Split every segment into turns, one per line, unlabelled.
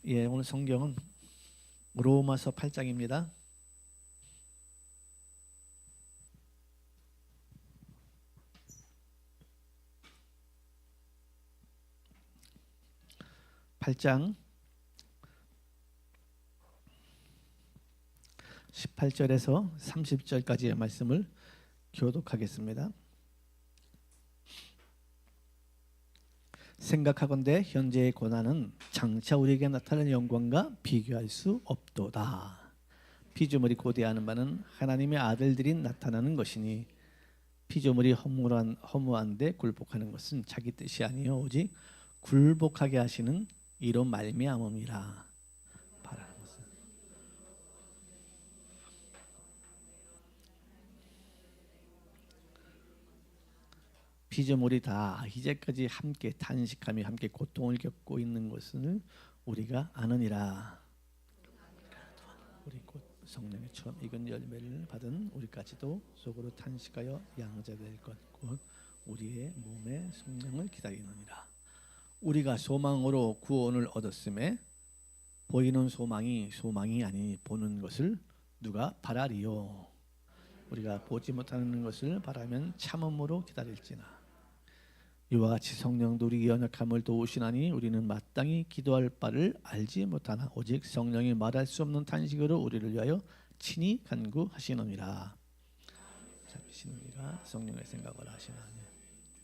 예, 오늘 성경은 로마서 8장입니다. 팔장 18절에서 30절까지의 말씀을 교독하겠습니다. 생각하건대 현재의 고난은 장차 우리에게 나타날 영광과 비교할 수 없도다. 피조물이 고대하는 바는 하나님의 아들들이 나타나는 것이니 피조물이 허무한데 굴복하는 것은 자기 뜻이 아니요 오직 굴복하게 하시는 이로 말미암음이라. 바라는 것은 피조물이 다 이제까지 함께 탄식하며 함께 고통을 겪고 있는 것을 우리가 아느니라. 우리 곧 성령의 처음 익은 열매를 받은 우리까지도 속으로 탄식하여 양자될 것 곧 우리의 몸의 성령을 기다리느니라. 우리가 소망으로 구원을 얻었음에 보이는 소망이 아니 보는 것을 누가 바라리요. 우리가 보지 못하는 것을 바라면 참음으로 기다릴지나 이와 같이 성령도 우리 연약함을 도우시나니 우리는 마땅히 기도할 바를 알지 못하나 오직 성령이 말할 수 없는 탄식으로 우리를 위하여 친히 간구하시느니라. 잡히시는 이가 성령의 생각을 하시나니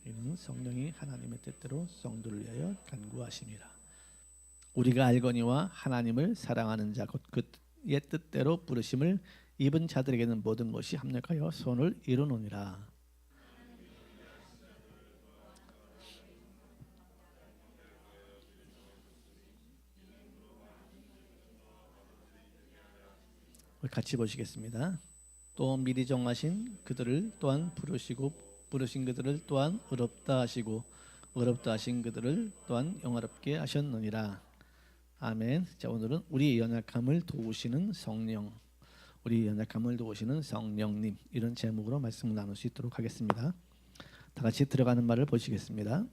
이는 성령이 하나님의 뜻대로 성도를 위하여 간구하심이라. 우리가 알거니와 하나님을 사랑하는 자 곧 그의 뜻대로 부르심을 입은 자들에게는 모든 것이 합력하여 선을 이루느니라. 같이 보시겠습니다. 또 미리 정하신 그들을 또한 부르신 그들을 또한 의롭다 하시고 의롭다 하신 그들을 또한 영화롭게 하셨느니라. 아멘. 자, 오늘은 우리 연약함을 도우시는 성령, 우리 연약함을 도우시는 성령님, 이런 제목으로 말씀을 나눌 수 있도록 하겠습니다. 다 같이 들어가는 말을 보시겠습니다.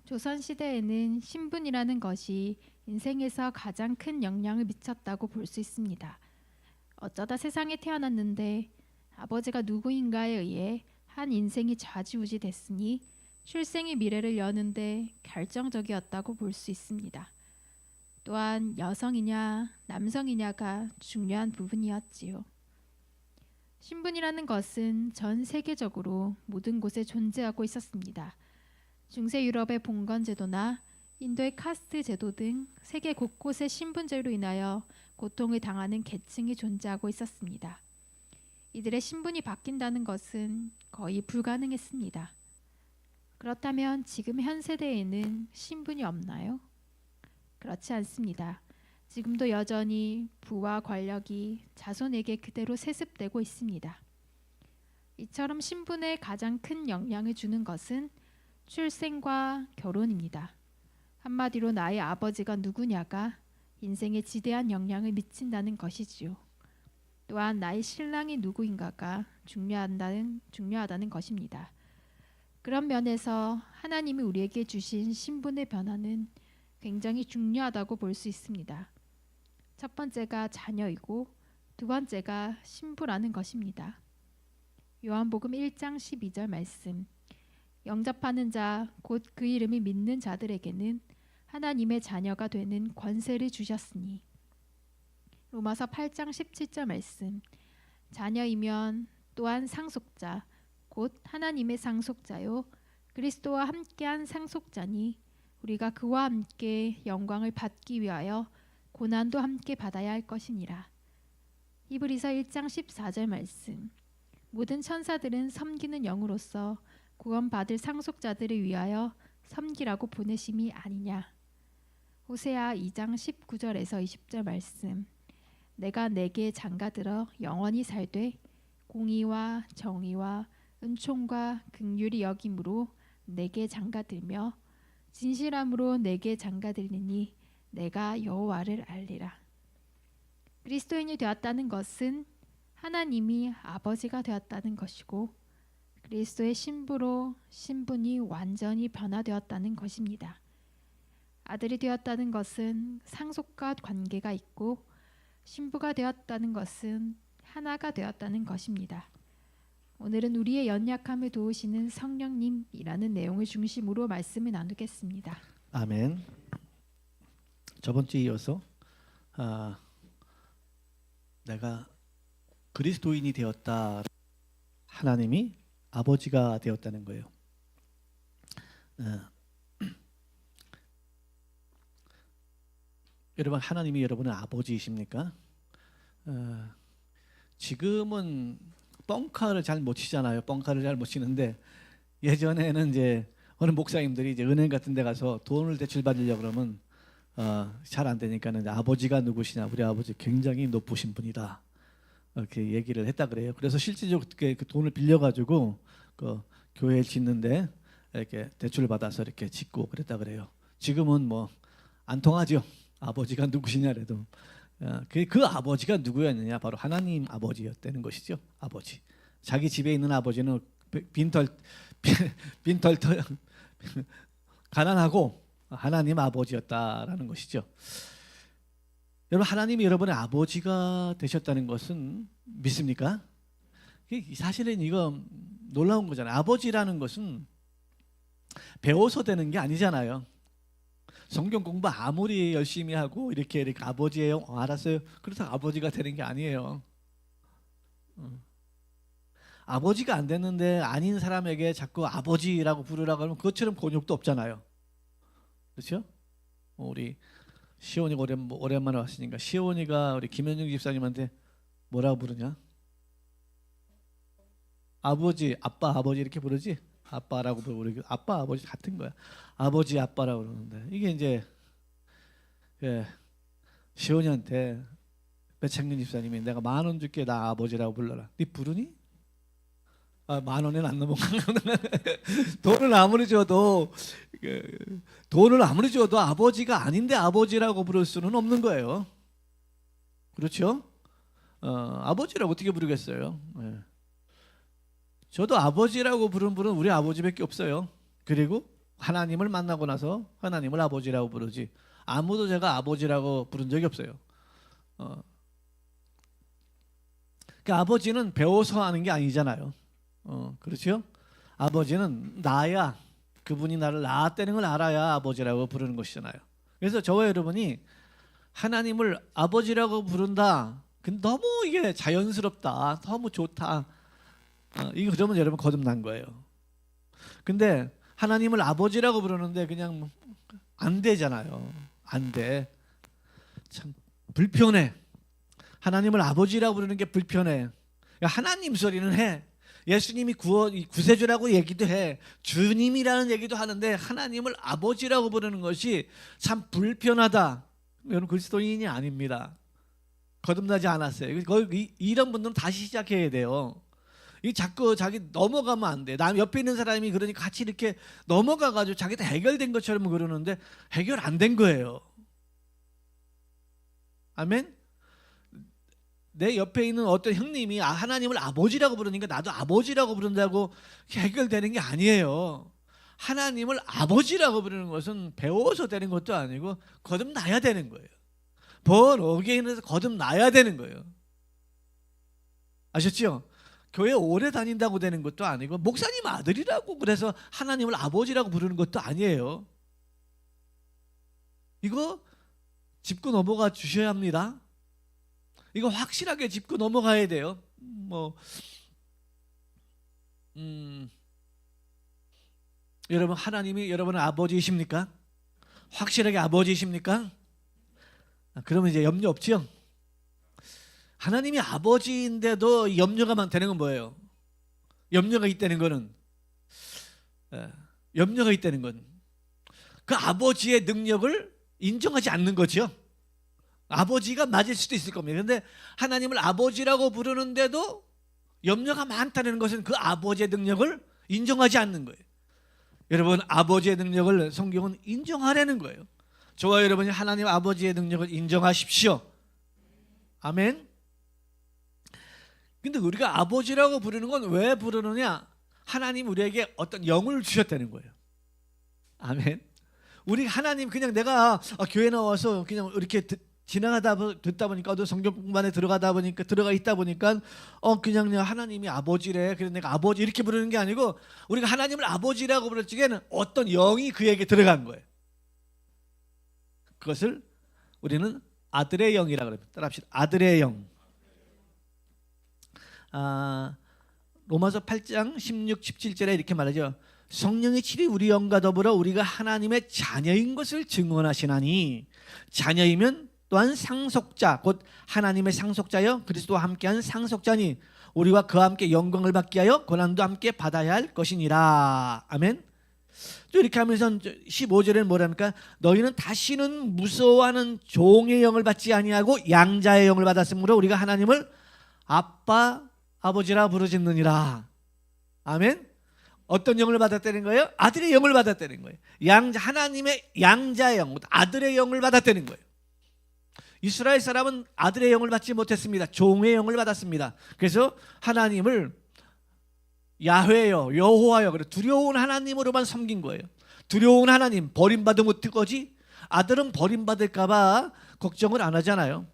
조선 시대에는 신분이라는 것이 인생에서 가장 큰 영향을 미쳤다고 볼 수 있습니다. 어쩌다 세상에 태어났는데 아버지가 누구인가에 의해 한 인생이 좌지우지 됐으니 출생이 미래를 여는데 결정적이었다고 볼 수 있습니다. 또한 여성이냐 남성이냐가 중요한 부분이었지요. 신분이라는 것은 전 세계적으로 모든 곳에 존재하고 있었습니다. 중세 유럽의 봉건 제도나 인도의 카스트 제도 등 세계 곳곳의 신분제로 인하여 고통을 당하는 계층이 존재하고 있었습니다. 이들의 신분이 바뀐다는 것은 거의 불가능했습니다. 그렇다면 지금 현 세대에는 신분이 없나요? 그렇지 않습니다. 지금도 여전히 부와 권력이 자손에게 그대로 세습되고 있습니다. 이처럼 신분에 가장 큰 영향을 주는 것은 출생과 결혼입니다. 한마디로 나의 아버지가 누구냐가 인생에 지대한 영향을 미친다는 것이지요. 또한 나의 신랑이 누구인가가 중요하다는 것입니다. 그런 면에서 하나님이 우리에게 주신 신분의 변화는 굉장히 중요하다고 볼 수 있습니다. 첫 번째가 자녀이고 두 번째가 신부라는 것입니다. 요한복음 1장 12절 말씀. 영접하는 자 곧 그 이름이 믿는 자들에게는 하나님의 자녀가 되는 권세를 주셨으니. 로마서 8장 17절 말씀. 자녀이면 또한 상속자 곧 하나님의 상속자요 그리스도와 함께한 상속자니 우리가 그와 함께 영광을 받기 위하여 고난도 함께 받아야 할 것이니라. 히브리서 1장 14절 말씀. 모든 천사들은 섬기는 영으로서 구원받을 상속자들을 위하여 섬기라고 보내심이 아니냐. 호세아 2장 19절에서 20절 말씀. 내가 내게 장가들어 영원히 살되 공의와 정의와 은총과 긍휼이 여김으로 내게 장가들며 진실함으로 내게 장가들리니 내가 여호와를 알리라. 그리스도인이 되었다는 것은 하나님이 아버지가 되었다는 것이고 그리스도의 신부로 신분이 완전히 변화되었다는 것입니다. 아들이 되었다는 것은 상속과 관계가 있고 신부가 되었다는 것은 하나가 되었다는 것입니다. 오늘은 우리의 연약함을 도우시는 성령님이라는 내용을 중심으로 말씀을 나누겠습니다.
아멘. 저번 주에 이어서 내가 그리스도인이 되었다. 하나님이 아버지가 되었다는 거예요. 여러분, 하나님이 여러분의 아버지이십니까? 지금은 뻥카를 잘 못 치잖아요. 뻥카를 잘 못 치는데 예전에는 이제 어느 목사님들이 이제 은행 같은 데 가서 돈을 대출 받으려고 그러면 잘 안 되니까는 아버지가 누구시냐, 우리 아버지 굉장히 높으신 분이다, 이렇게 얘기를 했다 그래요. 그래서 실질적으로 그 돈을 빌려 가지고 그 교회를 짓는데 이렇게 대출을 받아서 이렇게 짓고 그랬다 그래요. 지금은 뭐 안 통하죠. 아버지가 누구시냐래도 그 아버지가 누구였느냐, 바로 하나님 아버지였다는 것이죠. 아버지. 자기 집에 있는 아버지는 빈털 가난하고 하나님 아버지였다라는 것이죠. 여러분, 하나님이 여러분의 아버지가 되셨다는 것은 믿습니까? 사실은 이거 놀라운 거잖아요. 아버지라는 것은 배워서 되는 게 아니잖아요. 성경 공부 아무리 열심히 하고 이렇게 아버지예요, 알았어요, 그렇다고 아버지가 되는 게 아니에요. 아버지가 안 됐는데 아닌 사람에게 자꾸 아버지라고 부르라고 하면 그것처럼 곤욕도 없잖아요. 그렇죠? 우리 시온이가 오랜만에 왔으니까 시온이가 우리 김현중 집사님한테 뭐라고 부르냐? 아버지, 아빠, 아버지 이렇게 부르지? 아빠라고 부르고 아빠, 아버지 같은 거야. 아버지, 아빠라고 그러는데 이게 이제 시온이한테 배창균 집사님이 내가 10,000원 줄게, 나 아버지라고 불러라. 네 부르니? 10,000원에는 안 넘어가는 돈을 아무리 줘도 아버지가 아닌데 아버지라고 부를 수는 없는 거예요. 그렇죠? 아버지라고 어떻게 부르겠어요? 저도 아버지라고 부른 분은 우리 아버지밖에 없어요. 그리고 하나님을 만나고 나서 하나님을 아버지라고 부르지 아무도 제가 아버지라고 부른 적이 없어요. 그 아버지는 배워서 하는 게 아니잖아요. 그렇죠? 아버지는 나야, 그분이 나를 낳았다는 걸 알아야 아버지라고 부르는 것이잖아요. 그래서 저와 여러분이 하나님을 아버지라고 부른다, 너무 이게 자연스럽다, 너무 좋다, 이거 그러면 여러분 거듭난 거예요. 근데 하나님을 아버지라고 부르는데 그냥 안 되잖아요. 안 돼. 참 불편해. 하나님을 아버지라고 부르는 게 불편해. 하나님 소리는 해. 예수님이 구세주라고 얘기도 해. 주님이라는 얘기도 하는데 하나님을 아버지라고 부르는 것이 참 불편하다. 여러분, 그리스도인이 아닙니다. 거듭나지 않았어요. 이런 분들은 다시 시작해야 돼요. 이 자꾸 자기 넘어가면 안 돼. 남 옆에 있는 사람이 그러니까 같이 이렇게 넘어가가지고 자기 다 해결된 것처럼 그러는데 해결 안 된 거예요. 아멘. 내 옆에 있는 어떤 형님이 하나님을 아버지라고 부르니까 나도 아버지라고 부른다고 해결되는 게 아니에요. 하나님을 아버지라고 부르는 것은 배워서 되는 것도 아니고 거듭나야 되는 거예요. 본 어게인에서 거듭나야 되는 거예요. 아셨죠? 교회 오래 다닌다고 되는 것도 아니고 목사님 아들이라고 그래서 하나님을 아버지라고 부르는 것도 아니에요. 이거 짚고 넘어가 주셔야 합니다. 이거 확실하게 짚고 넘어가야 돼요. 여러분, 하나님이 여러분의 아버지이십니까? 확실하게 아버지이십니까? 그러면 이제 염려 없죠? 하나님이 아버지인데도 염려가 많다는 건 뭐예요? 염려가 있다는 거는 그 아버지의 능력을 인정하지 않는 거죠. 아버지가 맞을 수도 있을 겁니다. 그런데 하나님을 아버지라고 부르는데도 염려가 많다는 것은 그 아버지의 능력을 인정하지 않는 거예요. 여러분, 아버지의 능력을 성경은 인정하라는 거예요. 저와 여러분이 하나님 아버지의 능력을 인정하십시오. 아멘. 근데 우리가 아버지라고 부르는 건 왜 부르느냐? 하나님 우리에게 어떤 영을 주셨다는 거예요. 아멘. 우리 하나님 그냥 내가 교회 나와서 그냥 이렇게 듣다 보니까 또 성경 공부만에 들어가 있다 보니까 그냥 하나님이 아버지래. 그래서 내가 아버지 이렇게 부르는 게 아니고 우리가 하나님을 아버지라고 부를 적에는 어떤 영이 그에게 들어간 거예요. 그것을 우리는 아들의 영이라고 합니다. 따라합시다. 아들의 영. 로마서 8장 16, 17절에 이렇게 말하죠. 성령의 칠이 우리 영과 더불어 우리가 하나님의 자녀인 것을 증언하시나니 자녀이면 또한 상속자 곧 하나님의 상속자여 그리스도와 함께한 상속자니 우리와 그와 함께 영광을 받게 하여 고난도 함께 받아야 할 것이니라. 아멘. 또 이렇게 하면서 15절에는 뭐랍니까? 너희는 다시는 무서워하는 종의 영을 받지 아니하고 양자의 영을 받았으므로 우리가 하나님을 아빠 아버지라 부르짖느니라. 아멘. 어떤 영을 받았다는 거예요? 아들의 영을 받았다는 거예요. 하나님의 양자의 영, 아들의 영을 받았다는 거예요. 이스라엘 사람은 아들의 영을 받지 못했습니다. 종의 영을 받았습니다. 그래서 하나님을 야훼여, 여호와여, 그래 두려운 하나님으로만 섬긴 거예요. 두려운 하나님, 버림받으면 어떡하지? 아들은 버림받을까봐 걱정을 안 하잖아요.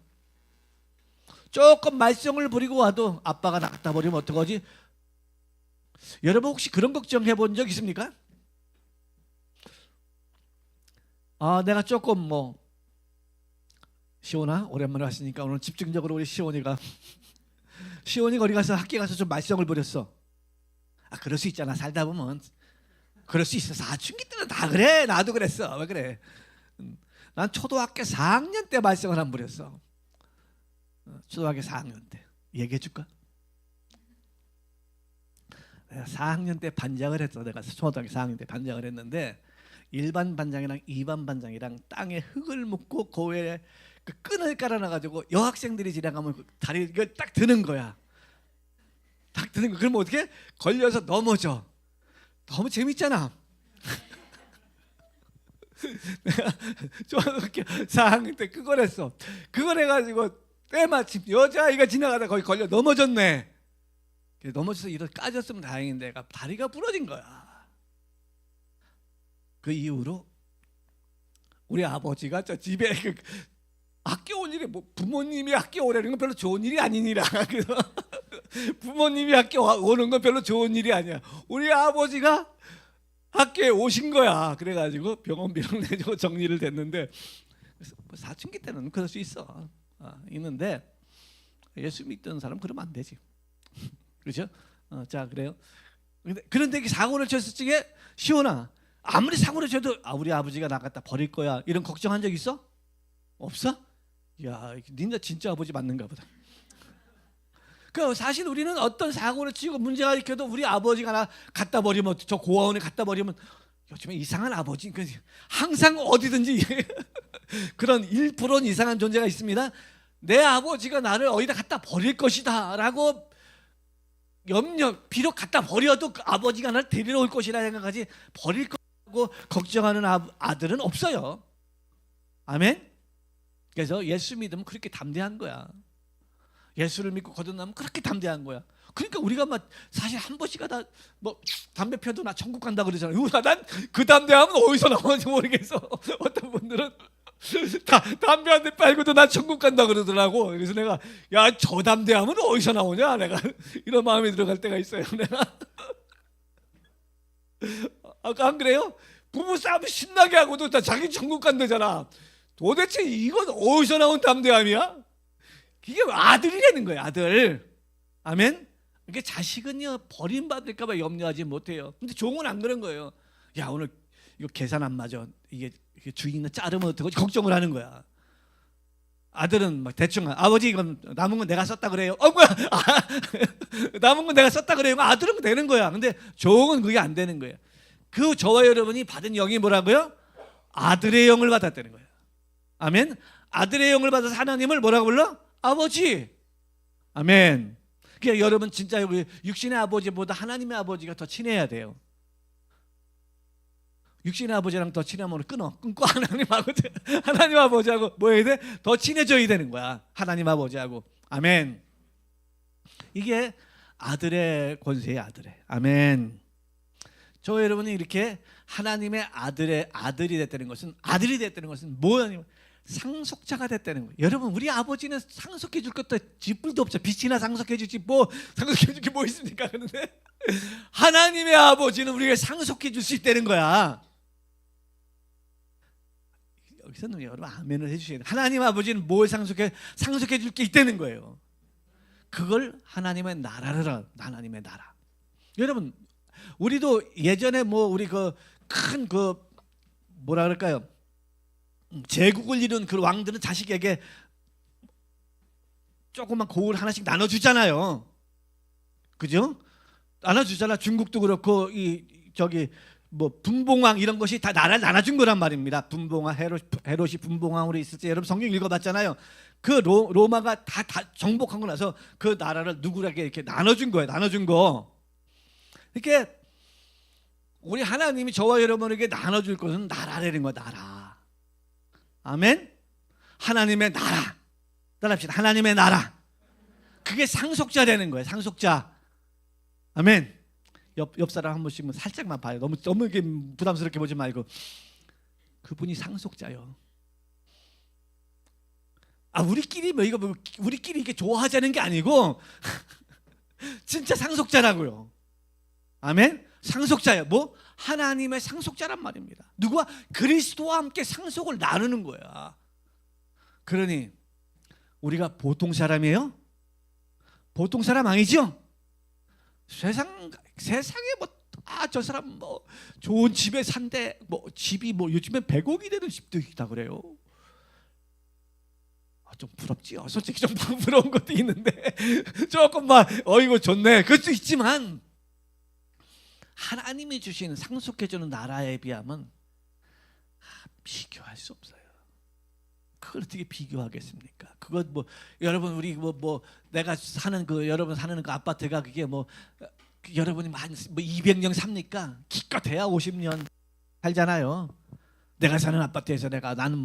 조금 말썽을 부리고 와도 아빠가 나 갖다 버리면 어떡하지? 여러분 혹시 그런 걱정해 본 적 있습니까? 내가 조금 시온아 오랜만에 왔으니까 오늘 집중적으로 우리 시온이가 어디 가서 학교 가서 좀 말썽을 부렸어. 그럴 수 있잖아. 살다 보면 그럴 수 있어. 사춘기 때는 다 그래. 나도 그랬어. 왜 그래? 난 초등학교 4학년 때 말썽을 한 부렸어. 초등학교 4학년 때 얘기해 줄까? 내가 4학년 때 반장을 했어. 내가 초등학교 4학년 때 반장을 했는데 일반 반장이랑 2반 반장이랑 땅에 흙을 묻고 그 위에 그 끈을 깔아놔가지고 여학생들이 지나가면 그 다리 이걸 딱 드는 거야. 딱 드는 거. 그러면 어떻게? 걸려서 넘어져. 너무 재밌잖아. 내가 초등학교 4학년 때 그걸 했어. 그걸 해가지고 때마침 여자아이가 지나가다 거기 걸려 넘어졌네. 넘어져서 이렇게 까졌으면 다행인데 내가 다리가 부러진 거야. 그 이후로 우리 아버지가 저 집에 학교 올 일이 부모님이 학교 오라는 건 별로 좋은 일이 아니니라. 그래서 부모님이 학교 오는 건 별로 좋은 일이 아니야. 우리 아버지가 학교에 오신 거야. 그래가지고 병원비를 내주고 정리를 됐는데 사춘기 때는 그럴 수 있어. 있는데 예수 믿던 사람 그러면 안 되지. 그렇죠? 자 그래요. 그런데 사고를 쳤을 적에 시온아 아무리 사고를 쳐도 우리 아버지가 나 갖다 버릴 거야 이런 걱정한 적 있어? 없어? 야, 니네 진짜 아버지 맞는가 보다. 그 사실 우리는 어떤 사고를 치고 문제가 일으켜도 우리 아버지가 나 갖다 버리면 저 고아원에 갖다 버리면 요즘에 이상한 아버지 항상 어디든지 그런 1%는 이상한 존재가 있습니다. 내 아버지가 나를 어디다 갖다 버릴 것이다 라고 비록 갖다 버려도 그 아버지가 나를 데리러 올 것이라 생각하지 버릴 거라고 걱정하는 아들은 없어요. 아멘. 그래서 예수 믿으면 그렇게 담대한 거야. 예수를 믿고 거듭나면 그렇게 담대한 거야. 그러니까 우리가 사실 한 번씩 하다 담배 펴도 나 천국 간다 그러잖아요. 난 그 담대함은 어디서 나오는지 모르겠어. 어떤 분들은 담배 한 대 빨고도 나 천국 간다 그러더라고. 그래서 내가 저 담대함은 어디서 나오냐 내가 이런 마음이 들어갈 때가 있어요. 내가 안 그래요? 부부 싸움 신나게 하고도 다 자기 천국 간다잖아. 도대체 이건 어디서 나온 담대함이야? 이게 아들이라는 거예요. 아들. 아멘. 이게 자식은요 버림받을까 봐 염려하지 못해요. 근데 종은 안 그런 거예요. 야 오늘 이거 계산 안 맞아. 이게 주인은 자르면 어떡하지? 걱정을 하는 거야. 아들은 대충 아버지 이건 남은 건 내가 썼다 그래요. 뭐야? 남은 건 내가 썼다 그래요. 아들은 되는 거야. 근데 종은 그게 안 되는 거예요. 저와 여러분이 받은 영이 뭐라고요? 아들의 영을 받았다는 거예요. 아멘. 아들의 영을 받아서 하나님을 뭐라고 불러? 아버지. 아멘. 그러니까 여러분 진짜 육신의 아버지보다 하나님의 아버지가 더 친해야 돼요. 육신의 아버지랑 더 친하면 끊고 하나님 아버지하고 뭐 해야 돼? 더 친해져야 되는 거야. 하나님 아버지하고. 아멘. 이게 아들의 권세의 아들의. 아멘. 저 여러분이 이렇게 하나님의 아들이 됐다는 것은 뭐냐면 상속자가 됐다는 거예요. 여러분, 우리 아버지는 상속해 줄 것도 쥐뿔도 없죠. 빛이나 상속해 주지 뭐 상속해 줄 게 뭐 있습니까? 그런데 하나님의 아버지는 우리가 상속해 줄 수 있다는 거야. 여기서는 여러분 아멘을 해주셔야 돼요. 하나님 아버지는 뭘 상속해 줄 게 있다는 거예요. 그걸 하나님의 나라를 하나님의 나라. 여러분, 우리도 예전에 뭐 우리 그 큰 뭐라 그럴까요? 제국을 이룬 그 왕들은 자식에게 조그만 고을 하나씩 나눠주잖아요. 그죠? 나눠주잖아. 중국도 그렇고 뭐 분봉왕 이런 것이 다 나라를 나눠준 거란 말입니다. 분봉왕 헤롯이 분봉왕으로 있을 때 여러분 성경 읽어봤잖아요. 그 로마가 다 정복하고 나서 그 나라를 누구에게 이렇게 나눠준 거예요. 나눠준 거. 이렇게 우리 하나님이 저와 여러분에게 나눠줄 것은 나라라는 거야. 나라. 아멘. 하나님의 나라. 따라합시다. 하나님의 나라. 그게 상속자라는 거예요. 상속자. 아멘. 옆 사람 한 번씩 살짝만 봐요. 너무 이렇게 부담스럽게 보지 말고. 그분이 상속자요. 우리끼리 우리끼리 이렇게 좋아하자는 게 아니고 진짜 상속자라고요. 아멘. 상속자예요. 뭐? 하나님의 상속자란 말입니다. 누구와? 그리스도와 함께 상속을 나누는 거야. 그러니 우리가 보통 사람이에요? 보통 사람 아니죠? 세상에 저 사람 좋은 집에 산대 집이 요즘에 100억이 되는 집도 있다 그래요. 좀 부럽지요. 솔직히 좀 부러운 것도 있는데 조금 어이구 좋네. 그것도 있지만 하나님이 주신 상속해주는 나라에 비하면 비교할 수 없어요. 그걸 어떻게 비교하겠습니까? 그것 여러분 우리 내가 사는 여러분 사는 그 아파트가 그게 여러분이 한 200년 삽니까? 기껏해야 50년 살잖아요. 내가 사는 아파트에서 나는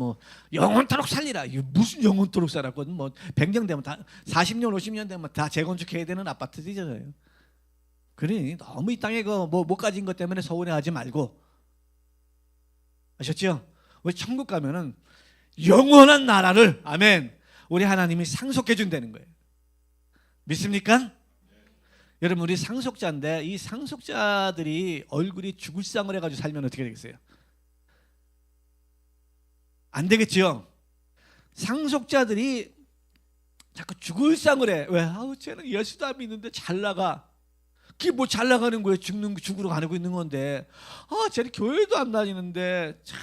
영원토록 살리라. 무슨 영원토록 살았고 100년 되면 다 40년 50년 되면 다 재건축해야 되는 아파트들이잖아요. 그러니 너무 이 땅에 못 가진 것 때문에 서운해하지 말고, 아셨죠? 우리 천국 가면은 영원한 나라를 아멘 우리 하나님이 상속해 준다는 거예요. 믿습니까? 여러분, 우리 상속자인데 이 상속자들이 얼굴이 죽을 상을 해가지고 살면 어떻게 되겠어요? 안 되겠죠. 상속자들이 자꾸 죽을 상을 해. 왜? 쟤는 예수도 안 믿는데 잘 나가. 그게 잘 나가는 거예요. 죽으러 가고 있는 건데. 쟤는 교회도 안 다니는데 참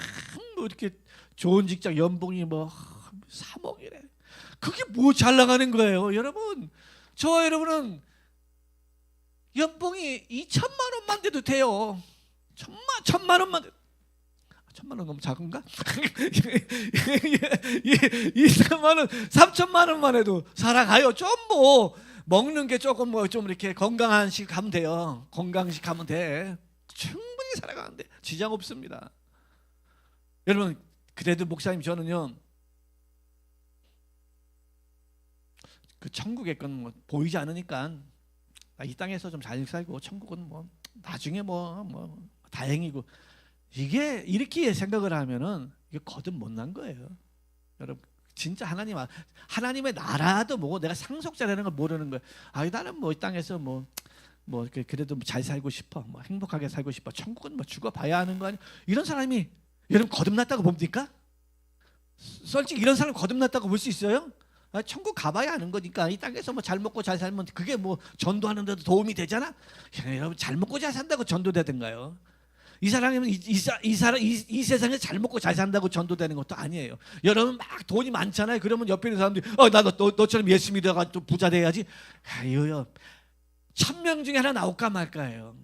이렇게 좋은 직장 연봉이 3억이래. 그게 잘 나가는 거예요. 여러분, 여러분은 연봉이 2천만 원만 돼도 돼요. 천만 원만 돼도. 1,000만 원 너무 작은가? 2,3만 원, 3천만 원만 해도 살아가요. 좀 먹는 게 조금 좀 이렇게 건강한식 하면 돼요. 건강식 하면 돼. 충분히 살아가는데 지장 없습니다. 여러분, 그래도 목사님 저는요 그 천국의 건 보이지 않으니까 이 땅에서 좀 잘 살고 천국은 나중에 다행이고, 이게 이렇게 생각을 하면은 이게 거듭 못난 거예요. 여러분, 진짜 하나님의 나라도 내가 상속자라는 걸 모르는 거예요. 나는 이 땅에서 그래도 잘 살고 싶어, 행복하게 살고 싶어. 천국은 죽어봐야 하는 거 아니야? 이런 사람이 여러분 거듭났다고 봅니까? 솔직히 이런 사람 거듭났다고 볼 수 있어요? 천국 가봐야 하는 거니까. 이 땅에서 잘 먹고 잘 살면 그게 전도하는 데도 도움이 되잖아. 여러분, 잘 먹고 잘 산다고 전도되든가요? 이 사람은 이 세상에 잘 먹고 잘 산다고 전도되는 것도 아니에요. 여러분 막 돈이 많잖아요. 그러면 옆에 있는 사람들이 너처럼 예수 믿어가 또 부자 돼야지. 1,000명 중에 하나 나올까 말까예요.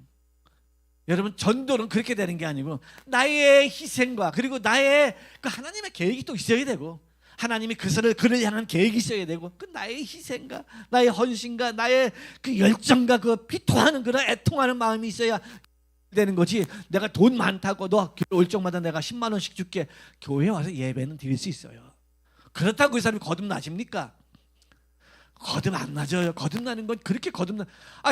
여러분, 전도는 그렇게 되는 게 아니고 나의 희생과 그리고 나의 하나님의 계획이 또 있어야 되고, 하나님이 그를 향한 계획이 있어야 되고, 나의 희생과 나의 헌신과 나의 열정과 피토하는 그런 애통하는 마음이 있어야 되는 거지. 내가 돈 많다고 너 교회 올 적마다 내가 10만 원씩 줄게. 교회에 와서 예배는 드릴 수 있어요. 그렇다고 그 사람이 거듭나십니까? 거듭 안 맞아요. 거듭나는 건 그렇게 거듭나.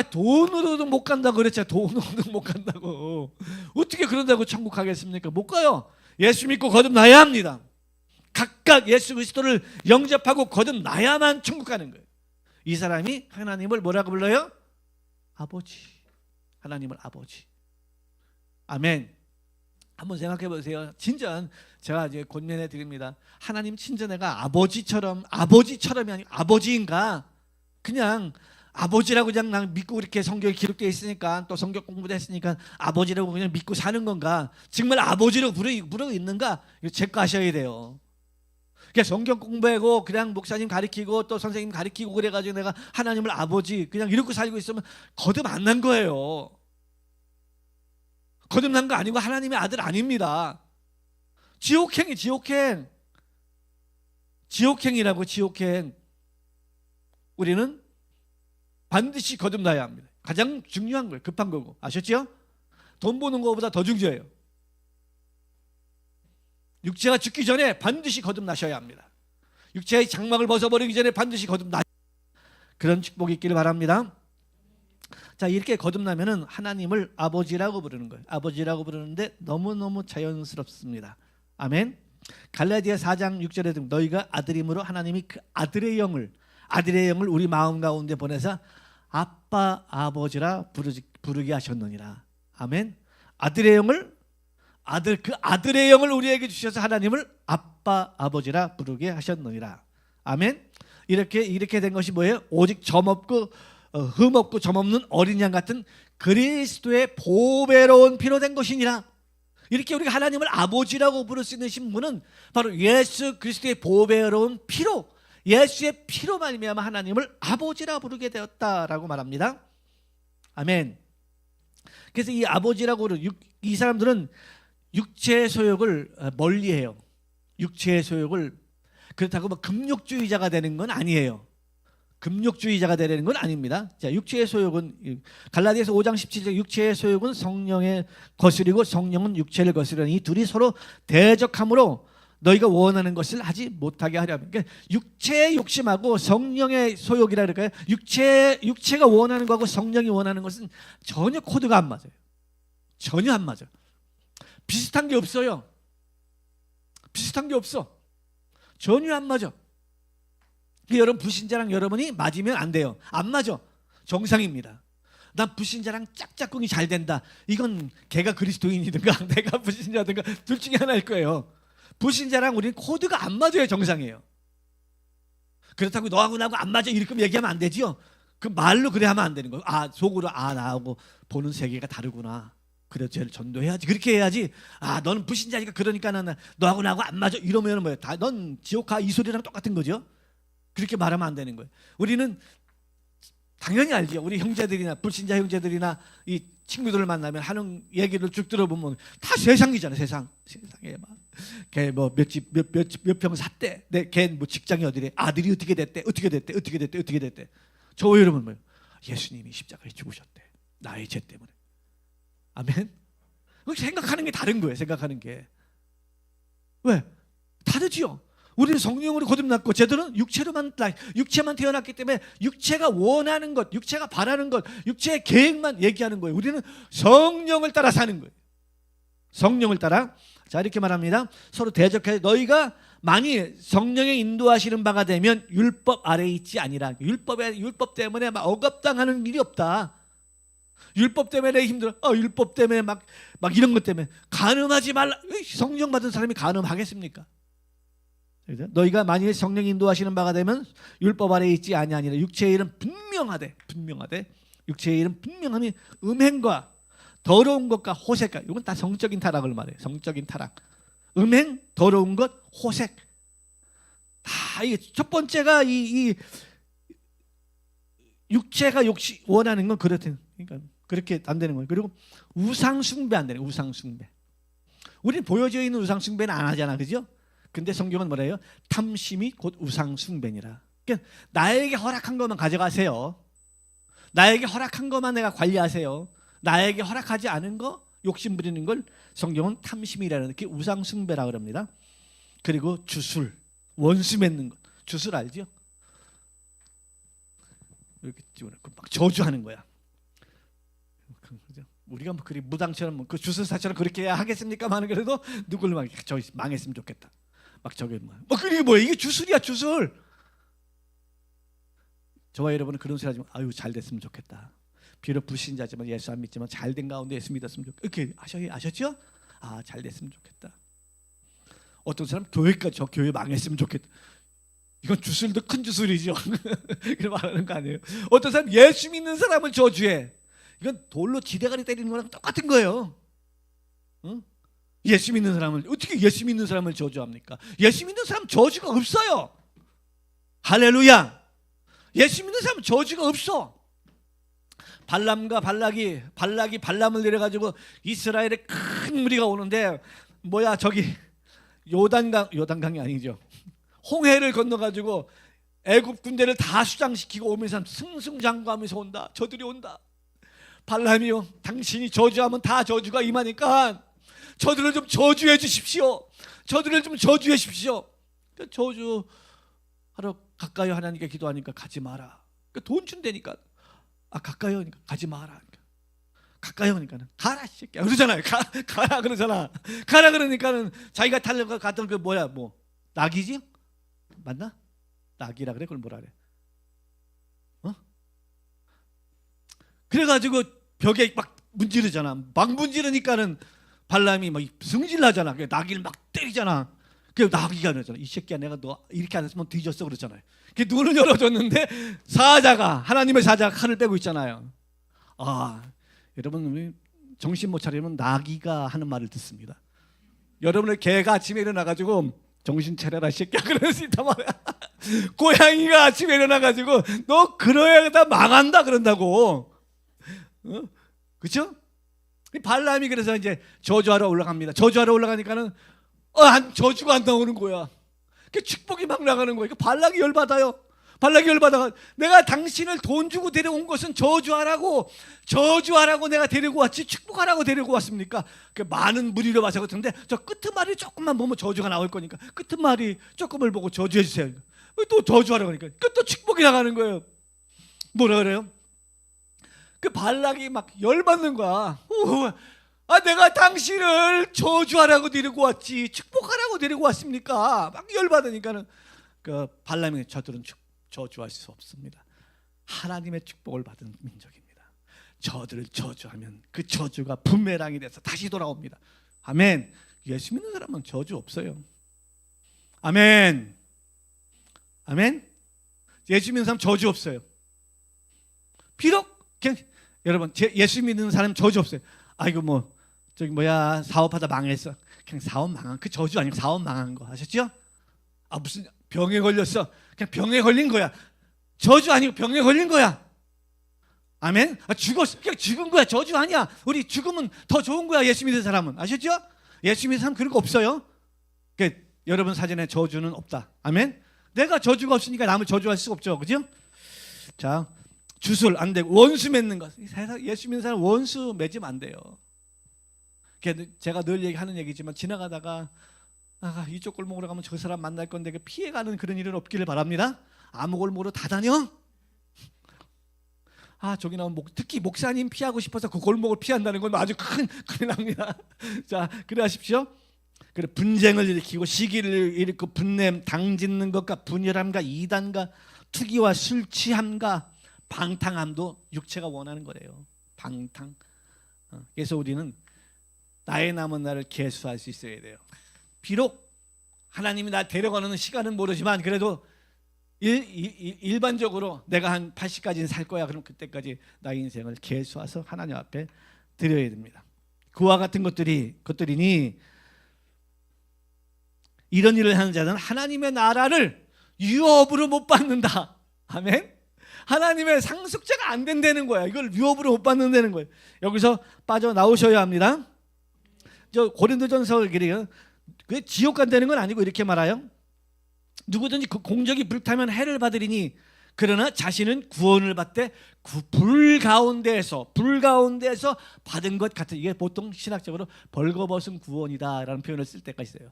돈으로도 못 간다고 그랬잖아요. 돈으로도 못 간다고. 어떻게 그런다고 천국 가겠습니까? 못 가요. 예수 믿고 거듭나야 합니다. 각각 예수 그리스도를 영접하고 거듭나야만 천국 가는 거예요. 이 사람이 하나님을 뭐라고 불러요? 아버지. 하나님을 아버지. 아멘. 한번 생각해 보세요. 진짜 제가 이제 권면해 드립니다. 하나님 진짜 내가 아버지처럼이 아니고 아버지인가? 그냥 아버지라고 그냥 난 믿고 이렇게 성경에 기록되어 있으니까 또 성경 공부도 했으니까 아버지라고 그냥 믿고 사는 건가? 정말 아버지라고 부르고 있는가? 이거 체크하셔야 돼요. 그냥 성경 공부하고 그냥 목사님 가르치고 또 선생님 가르치고 그래가지고 내가 하나님을 아버지 그냥 이렇게 살고 있으면 거듭 안 난 거예요. 거듭난 거 아니고 하나님의 아들 아닙니다. 지옥행이 지옥행이라고 지옥행. 우리는 반드시 거듭나야 합니다. 가장 중요한 거예요. 급한 거고. 아셨죠? 돈 버는 것보다 더 중요해요. 육체가 죽기 전에 반드시 거듭나셔야 합니다. 육체의 장막을 벗어버리기 전에 반드시 거듭나. 그런 축복이 있기를 바랍니다. 자, 이렇게 거듭나면은 하나님을 아버지라고 부르는 거예요. 아버지라고 부르는데 너무너무 자연스럽습니다. 아멘. 갈라디아 4장 6절에 너희가 아들임으로 하나님이 그 아들의 영을 우리 마음 가운데 보내서 아빠 아버지라 부르게 하셨느니라. 아멘. 아들의 영을 우리에게 주셔서 하나님을 아빠 아버지라 부르게 하셨느니라. 아멘. 이렇게 된 것이 뭐예요? 오직 흠 없고 점 없는 어린 양 같은 그리스도의 보배로운 피로 된 것이니라. 이렇게 우리가 하나님을 아버지라고 부를 수 있는 신분은 바로 예수 그리스도의 보배로운 피로, 예수의 피로 말미암아 하나님을 아버지라 부르게 되었다라고 말합니다. 아멘. 그래서 이 아버지라고 부르는 이 사람들은 육체의 소욕을 멀리해요. 육체의 소욕을. 그렇다고 뭐 금욕주의자가 되는 건 아니에요. 금욕주의자가 되려는 건 아닙니다. 자, 육체의 소욕은 갈라디아서 5장 17절 육체의 소욕은 성령의 거스리고 성령은 육체를 거스르니 이 둘이 서로 대적함으로 너희가 원하는 것을 하지 못하게 하려면. 그러니까 육체의 욕심하고 성령의 소욕이라 그럴까요? 육체가 원하는 거하고 성령이 원하는 것은 전혀 코드가 안 맞아요. 전혀 안 맞아요. 비슷한 게 없어요. 비슷한 게 없어. 전혀 안 맞아. 여러분 불신자랑 여러분이 맞으면 안 돼요. 안 맞아. 정상입니다. 난 불신자랑 짝짝꿍이 잘 된다. 이건 걔가 그리스도인이든가 내가 불신자든가 둘 중에 하나일 거예요. 불신자랑 우리는 코드가 안 맞아요. 정상이에요. 그렇다고 너하고 나하고 안 맞아 이렇게 얘기하면 안 되지요. 그 말로 그래 하면 안 되는 거예요. 속으로 나하고 보는 세계가 다르구나. 그래 쟤를 전도해야지. 그렇게 해야지. 너는 불신자니까 그러니까 나는 너하고 나하고 안 맞아 이러면 뭐예요? 넌 지옥 가 이 소리랑 똑같은 거죠. 그렇게 말하면 안 되는 거예요. 우리는 당연히 알죠. 우리 형제들이나 불신자 형제들이나 이 친구들을 만나면 하는 얘기를 쭉 들어보면 다 세상이잖아요. 세상에 막 걔 뭐 몇 평 샀대. 걔 뭐 직장이 어디래. 아들이 어떻게 됐대. 저 여러분 뭐예요? 예수님이 십자가에 죽으셨대. 나의 죄 때문에. 아멘. 생각하는 게 다른 거예요. 생각하는 게. 왜? 다르지요. 우리는 성령으로 거듭났고 쟤들은 육체만 태어났기 때문에 육체가 원하는 것, 육체가 바라는 것, 육체의 계획만 얘기하는 거예요. 우리는 성령을 따라 사는 거예요. 성령을 따라. 자, 이렇게 말합니다. 서로 대적해. 너희가 만일 성령의 인도하시는 바가 되면 율법 아래에 있지 아니라. 율법 때문에 막 억압당하는 일이 없다. 율법 때문에 힘들어. 율법 때문에 막 이런 것 때문에 간음하지 말라. 성령 받은 사람이 간음하겠습니까? 너희가 만일 성령 인도하시는 바가 되면 율법 아래에 있지 아니하니라. 육체의 일은 분명하되 육체의 일은 분명함이 음행과 더러운 것과 호색과. 이건 다 성적인 타락을 말해요. 성적인 타락. 음행, 더러운 것, 호색. 다 이게 첫 번째가 이 육체가 원하는 건 그렇든. 그러니까 그렇게 안 되는 거예요. 그리고 우상 숭배 안 되는 거예요. 우상 숭배. 우리는 보여져 있는 우상 숭배는 안 하잖아, 그죠? 근데 성경은 뭐래요? 탐심이 곧 우상 숭배니라. 그러니까 나에게 허락한 것만 가져가세요. 나에게 허락한 것만 내가 관리하세요. 나에게 허락하지 않은 거, 욕심 부리는 걸 성경은 탐심이라는 게 우상 숭배라 그럽니다. 그리고 주술, 원수 맺는 것. 주술 알죠? 이렇게 집어넣고 막 저주하는 거야. 그죠? 우리가 뭐 그리 무당처럼 뭐 그 주술사처럼 그렇게 해야 하겠습니까만 그래도 누굴 막 저 망했으면 좋겠다. 막 저게 뭐 그게 뭐야? 이게 주술이야, 주술. 저와 여러분은 그런 소리 하지만 아유 잘 됐으면 좋겠다. 비록 불신자지만 예수 안 믿지만 잘 된 가운데 예수 믿었으면 좋겠다. 이렇게 아셨죠? 아, 잘 됐으면 좋겠다. 어떤 사람 교회까지 저 교회 망했으면 좋겠다. 이건 주술도 큰 주술이죠. 그렇게 말하는 거 아니에요. 어떤 사람 예수 믿는 사람을 저주해. 이건 돌로 지대가리 때리는 거랑 똑같은 거예요. 응? 예수 믿는 사람을 어떻게 예수 믿는 사람을 저주합니까? 예수 믿는 사람 저주가 없어요. 할렐루야. 예수 믿는 사람은 저주가 없어. 발람과 발락이 발람을 내려가지고 이스라엘에 큰 무리가 오는데 뭐야 저기 요단강이 아니죠. 홍해를 건너가지고 애굽 군대를 다 수장시키고 오면서 승승장구하면서 온다. 저들이 온다. 발람이요, 당신이 저주하면 다 저주가 임하니까 저들을 좀 저주해 주십시오. 저들을 좀 저주해 주십시오. 저주하러 가까이 하나님께 기도하니까 가지 마라. 돈 준다니까 가까이 오니까 가지 마라. 가까이 오니까는 가라 새끼야 그러잖아요. 가라 그러잖아. 가라 그러니까는 자기가 타려고 갔던 그 뭐야 뭐 낙이지? 맞나? 낙이라 그래? 그걸 뭐라 그래? 그래가지고 벽에 막 문지르잖아. 막 문지르니까는 발람이 막 승질나잖아. 낙이를 막 때리잖아. 그 낙이가 그러잖아. 이 새끼야 내가 너 이렇게 안 했으면 뒤졌어 그러잖아요. 그 눈을 열어줬는데 사자가 하나님의 사자가 칼을 빼고 있잖아요. 아 여러분 정신 못 차리면 나귀가 하는 말을 듣습니다. 여러분의 개가 아침에 일어나가지고 정신 차려라 새끼야 그럴 수 있단 말이야. 고양이가 아침에 일어나가지고 너 그러야 다 망한다 그런다고. 그렇죠? 발람이 그래서 이제 저주하러 올라갑니다. 저주하러 올라가니까는 저주가 안 나오는 거야. 그 축복이 막 나가는 거야. 발락이 열받아요. 발락이 열받아가 내가 당신을 돈 주고 데려온 것은 저주하라고 내가 데리고 왔지 축복하라고 데리고 왔습니까? 그 많은 무리를 와서 그런데 저 끄트머리 조금만 보면 저주가 나올 거니까 끄트머리 조금을 보고 저주해 주세요. 또 저주하라고 하니까 또 축복이 나가는 거예요. 뭐라 그래요? 그 발락이 막 열받는 거야. 내가 당신을 저주하라고 데리고 왔지 축복하라고 데리고 왔습니까? 막 열받으니까는 그 발람이 저들은 저주할 수 없습니다. 하나님의 축복을 받은 민족입니다. 저들을 저주하면 그 저주가 부메랑이 돼서 다시 돌아옵니다. 아멘. 예수 믿는 사람은 저주 없어요. 아멘. 아멘. 예수 믿는 사람 저주 없어요. 비록 그냥 여러분 예수 믿는 사람 저주 없어요. 아이고 뭐 저기 뭐야 사업하다 망했어. 그냥 사업 망한 그 저주 아니고 사업 망한 거 아셨죠? 무슨 병에 걸렸어. 그냥 병에 걸린 거야. 저주 아니고 병에 걸린 거야. 아멘. 죽었어. 그냥 죽은 거야. 저주 아니야. 우리 죽으면 더 좋은 거야. 예수 믿는 사람은 아셨죠? 예수 믿는 사람 그런 거 없어요. 그러니까 여러분 사전에 저주는 없다. 아멘. 내가 저주가 없으니까 남을 저주할 수가 없죠. 그죠? 자, 주술 안 되고 원수 맺는 것. 예수 믿는 사람 원수 맺으면 안 돼요. 제가 늘 얘기하는 얘기지만 지나가다가 이쪽 골목으로 가면 저 사람 만날 건데 피해가는 그런 일은 없기를 바랍니다. 아무 골목으로 다 다녀? 저기 나오면 특히 목사님 피하고 싶어서 그 골목을 피한다는 건 아주 큰일 납니다. 자, 그래 하십시오. 그래 분쟁을 일으키고 시기를 일으키고 분냄, 당짓는 것과 분열함과 이단과 투기와 술 취함과 방탕함도 육체가 원하는 거예요. 방탕. 그래서 우리는 나의 남은 날을 계수할 수 있어야 돼요. 비록 하나님이 날 데려가는 시간은 모르지만 그래도 일반적으로 내가 한 80까지는 살 거야. 그럼 그때까지 나의 인생을 계수해서 하나님 앞에 드려야 됩니다. 그와 같은 것들이니 이런 일을 하는 자는 하나님의 나라를 유업으로 못 받는다. 아멘. 하나님의 상속자가 안 된다는 거야. 이걸 유업으로 못 받는다는 거예요. 여기서 빠져나오셔야 합니다. 저 고린도전서 그래요. 그 지옥 간다는 건 아니고 이렇게 말해요. 누구든지 그 공적이 불타면 해를 받으리니 그러나 자신은 구원을 받되 불 가운데에서 받은 것 같은, 이게 보통 신학적으로 벌거벗은 구원이다라는 표현을 쓸 때가 있어요.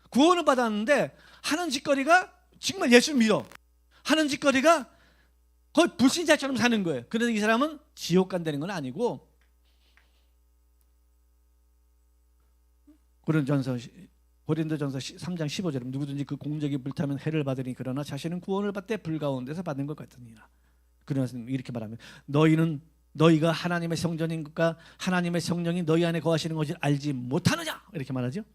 구원을 받았는데 하는 짓거리가 정말 예수 믿어. 하는 짓거리가 거의 불신자처럼 사는 거예요. 그래서 이 사람은 지옥 간다는 건 아니고, 고린도전서 3장 15절에 누구든지 그 공적이 불타면 해를 받으니 그러나 자신은 구원을 받되 불 가운데서 받는 것 같으니라. 그러면서 이렇게 말하면 너희가 하나님의 성전인 것과 하나님의 성령이 너희 안에 거하시는 것을 알지 못하느냐 이렇게 말하죠.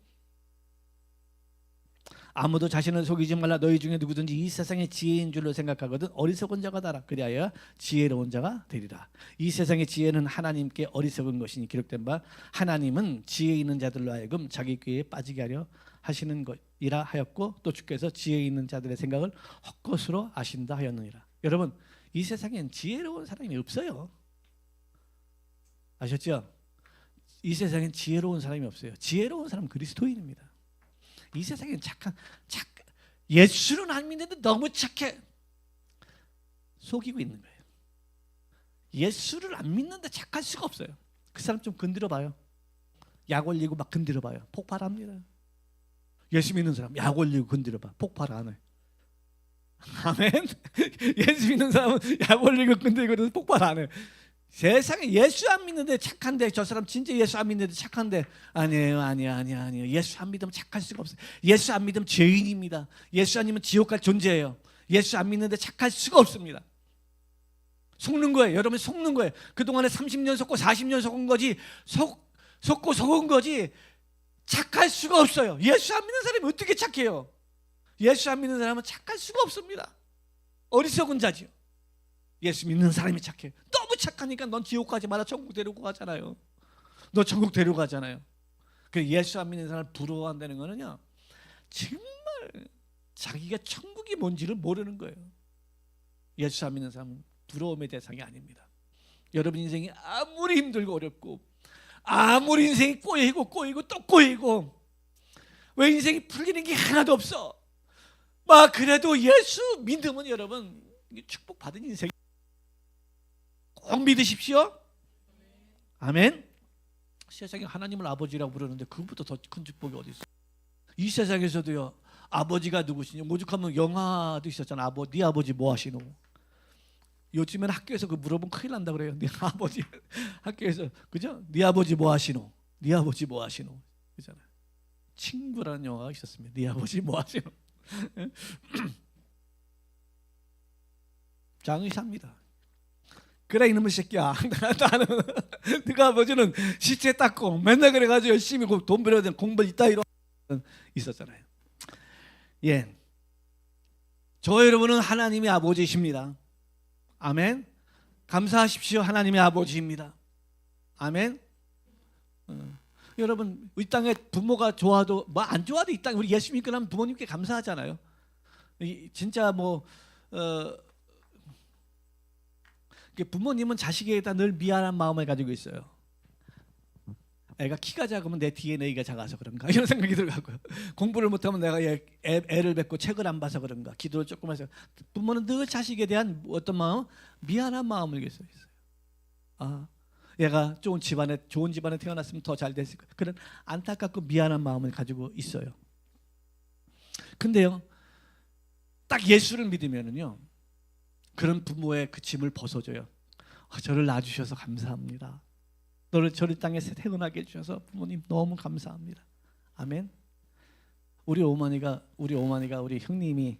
아무도 자신을 속이지 말라. 너희 중에 누구든지 이 세상의 지혜인 줄로 생각하거든 어리석은 자가 되라. 그리하여 지혜로운 자가 되리라. 이 세상의 지혜는 하나님께 어리석은 것이니 기록된 바 하나님은 지혜 있는 자들로 하여금 자기 꾀에 빠지게 하려 하시는 것이라 하였고 또 주께서 지혜 있는 자들의 생각을 헛것으로 아신다 하였느니라. 여러분, 이 세상엔 지혜로운 사람이 없어요. 아셨죠? 이 세상엔 지혜로운 사람이 없어요. 지혜로운 사람은 그리스도인입니다. 이 세상엔 착한 예수는 안 믿는데 너무 착해. 속이고 있는 거예요. 예수를 안 믿는데 착할 수가 없어요. 그 사람 좀 건드려 봐요. 약 올리고 막 건드려 봐요. 폭발합니다. 예수 믿는 사람 약 올리고 건드려 봐. 폭발 안 해. 아멘. 예수 믿는 사람은 약 올리고 건드리고 폭발 안 해. 세상에 예수 안 믿는데 착한데 저 사람 진짜 예수 안 믿는데 착한데 아니에요. 예수 안 믿으면 착할 수가 없어요. 예수 안 믿으면 죄인입니다. 예수 안 믿으면 지옥 갈 존재예요. 예수 안 믿는데 착할 수가 없습니다. 속는 거예요. 여러분 속는 거예요. 그동안에 30년 속고 40년 속은 거지 속고 속은 거지 착할 수가 없어요. 예수 안 믿는 사람이 어떻게 착해요? 예수 안 믿는 사람은 착할 수가 없습니다. 어리석은 자지요. 예수 믿는 사람이 착해. 너무 착하니까 넌 지옥 가지 마라. 천국 데리고 가잖아요. 너 천국 데리고 가잖아요. 그 예수 안 믿는 사람을 부러워한다는 거는요, 정말 자기가 천국이 뭔지를 모르는 거예요. 예수 안 믿는 사람은 부러움의 대상이 아닙니다. 여러분 인생이 아무리 힘들고 어렵고 아무리 인생이 꼬이고 또 꼬이고 왜 인생이 풀리는 게 하나도 없어. 막 그래도 예수 믿으면 여러분 축복받은 인생 꼭 믿으십시오. 아멘. 세상에 하나님을 아버지라고 부르는데 그것보다 더 큰 축복이 어디 있어? 이 세상에서도요, 아버지가 누구시냐? 오죽하면 영화도 있었잖아. 네 아버지 뭐 하시노? 요즘에는 학교에서 그 물어보면 큰일 난다 그래요. 네 아버지 학교에서 그죠? 네 아버지 뭐 하시노? 네 아버지 뭐 하시노? 그잖아요. 친구라는 영화가 있었습니다. 네 아버지 뭐 하시노? 장의사입니다. 그래 이놈의 새끼야. 나는 네가 아버지는 시체 닦고 맨날 그래가지고 열심히 돈 벌어야 되는 공부 이따위로 있었잖아요. 예, 저 여러분은 하나님의 아버지십니다. 아멘. 감사하십시오. 하나님의 아버지입니다. 아멘. 여러분 이 땅에 부모가 좋아도 뭐 안 좋아도 이 땅에 우리 예수 믿고 나면 부모님께 감사하잖아요. 진짜 부모님은 자식에게다 늘 미안한 마음을 가지고 있어요. 애가 키가 작으면 내 DNA가 작아서 그런가 이런 생각이 들어가고요. 공부를 못하면 내가 애를 뵙고 책을 안 봐서 그런가 기도를 조금 해서 부모는 늘 자식에 대한 어떤 마음? 미안한 마음을 가지고 있어요. 아, 얘가 좋은 집안에 태어났으면 더 잘 됐을 거예요. 그런 안타깝고 미안한 마음을 가지고 있어요. 근데요, 딱 예수를 믿으면은요, 그런 부모의 그 짐을 벗어줘요. 저를 낳아주셔서 감사합니다. 저를 땅에 태어나게 해주셔서 부모님 너무 감사합니다. 아멘. 우리 어머니가 우리 형님이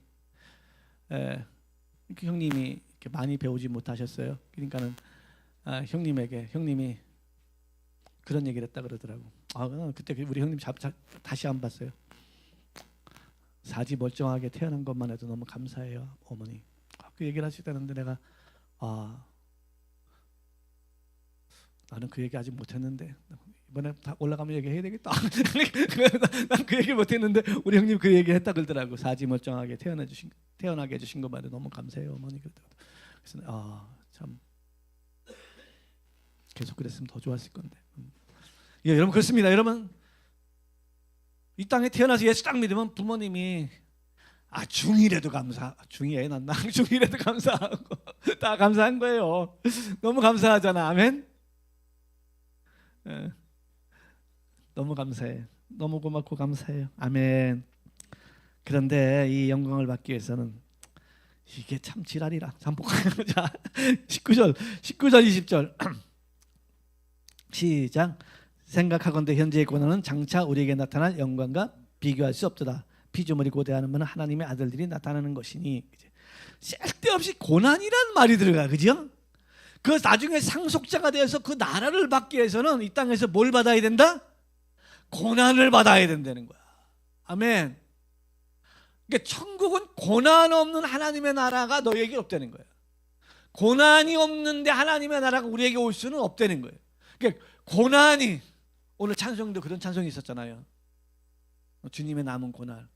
이렇게 많이 배우지 못하셨어요. 그러니까는 형님이 그런 얘기를 했다 그러더라고. 그때 우리 형님 다시 안 봤어요. 사지 멀쩡하게 태어난 것만 해도 너무 감사해요, 어머니. 그 얘기를 하시다는데 내가 나는 그 얘기 아직 못했는데 이번에 다 올라가면 얘기해야 되겠다. 난 그 얘기 못했는데 우리 형님 그 얘기 했다 그러더라고. 사지 멀쩡하게 태어나게 해주신 것만 해도 너무 감사해요, 어머니. 그래서 참 계속 그랬으면 더 좋았을 건데. 예, 여러분 그렇습니다. 여러분 이 땅에 태어나서 예수 딱 믿으면 부모님이 중이라도 중이에 난나 중이라도 감사하고 다 감사한 거예요. 너무 감사하잖아. 아멘. 너무 감사해. 너무 고맙고 감사해요. 아멘. 그런데 이 영광을 받기 위해서는 이게 참 지랄이라. 자, 19절 20절 시작. 생각하건대 현재의 고난은 장차 우리에게 나타날 영광과 비교할 수 없도다. 피조물이 고대하는 것은 하나님의 아들들이 나타나는 것이니. 쓸데없이 고난이란 말이 들어가, 그죠? 그 나중에 상속자가 되어서 그 나라를 받기 위해서는 이 땅에서 뭘 받아야 된다? 고난을 받아야 된다는 거야. 아멘. 그러니까 천국은 고난 없는 하나님의 나라가 너에게 없다는 거예요. 고난이 없는데 하나님의 나라가 우리에게 올 수는 없다는 거예요. 그러니까 고난이, 오늘 찬송도 그런 찬송이 있었잖아요. 주님의 남은 고난.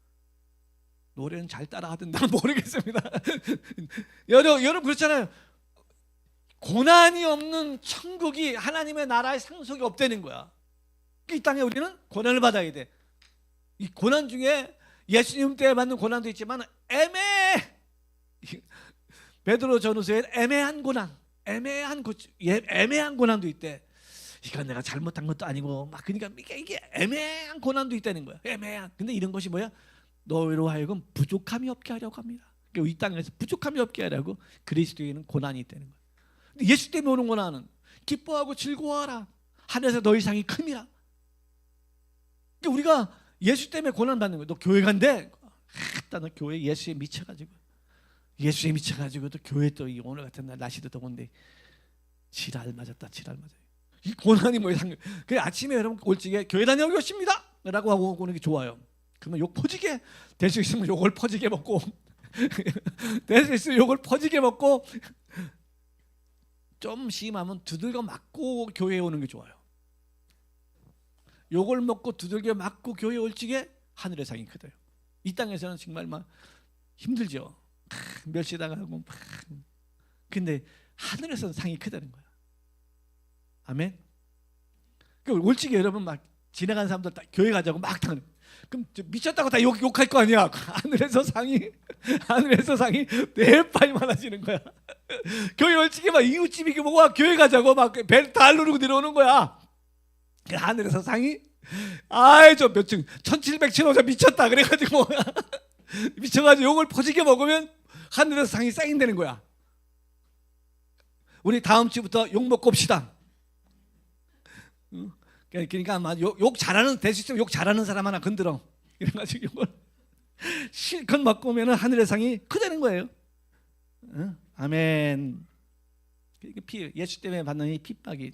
노래는 잘 따라하던데 모르겠습니다. 여러분 그렇잖아요. 고난이 없는 천국이 하나님의 나라의 상속이 없다는 거야. 이 땅에 우리는 고난을 받아야 돼. 이 고난 중에 예수님 때 받는 고난도 있지만 베드로 전후서에 애매한 고난, 애매한 고난도 있대. 이건 내가 잘못한 것도 아니고 막 그러니까 이게 애매한 고난도 있다는 거야. 애매한. 근데 이런 것이 뭐야? 너희로 하여금 부족함이 없게 하려고 합니다. 그러니까 이 땅에서 부족함이 없게 하려고 그리스도에는 고난이 있다는 거야. 근데 예수 때문에 오는 고난은 기뻐하고 즐거워하라. 하늘에서 너희 상이 큼이라. 그러니까 우리가 예수 때문에 고난 받는 거야. 너 교회 간대? 너 교회 예수에 미쳐가지고 또 교회 또 오늘 같은 날 날씨도 더운데 지랄 맞았다. 이 고난이 뭐야? 그 아침에 여러분 올직에 교회 다녀오겠습니다 라고 하고 오는 게 좋아요. 그러면 욕 퍼지게 될 수 있으면 욕을 퍼지게 먹고 될 수 있으면 욕을 퍼지게 먹고 좀 심하면 두들겨 맞고 교회에 오는 게 좋아요. 욕을 먹고 두들겨 맞고 교회에 올 적에 하늘의 상이 크대요. 이 땅에서는 정말 막 힘들죠. 멸시당하고 근데 하늘에서는 상이 크다는 거야. 아멘. 올 적에 여러분 막 지나간 사람들 다 교회 가자고 막 타는. 그럼 미쳤다고 다 욕할 거 아니야. 하늘에서 상이 네파이 많아지는 거야. 교회 올 적에 막 이웃집이 뭐가 교회 가자고 막 벨 다 누르고 내려오는 거야. 하늘에서 상이 저 몇 층 1700층 미쳤다 그래가지고 미쳐가지고 욕을 퍼지게 먹으면 하늘에서 상이 쌓인다는 거야. 우리 다음 주부터 욕 먹고 옵시다. 그러니까 아마 욕 잘하는 될 수 있으면 욕 잘하는 사람 하나 건드려. 이래가지고 욕을 실컷 먹고 오면은 하늘의 상이 크다는 거예요. 아멘. 예수 때문에 받는 이 핍박이.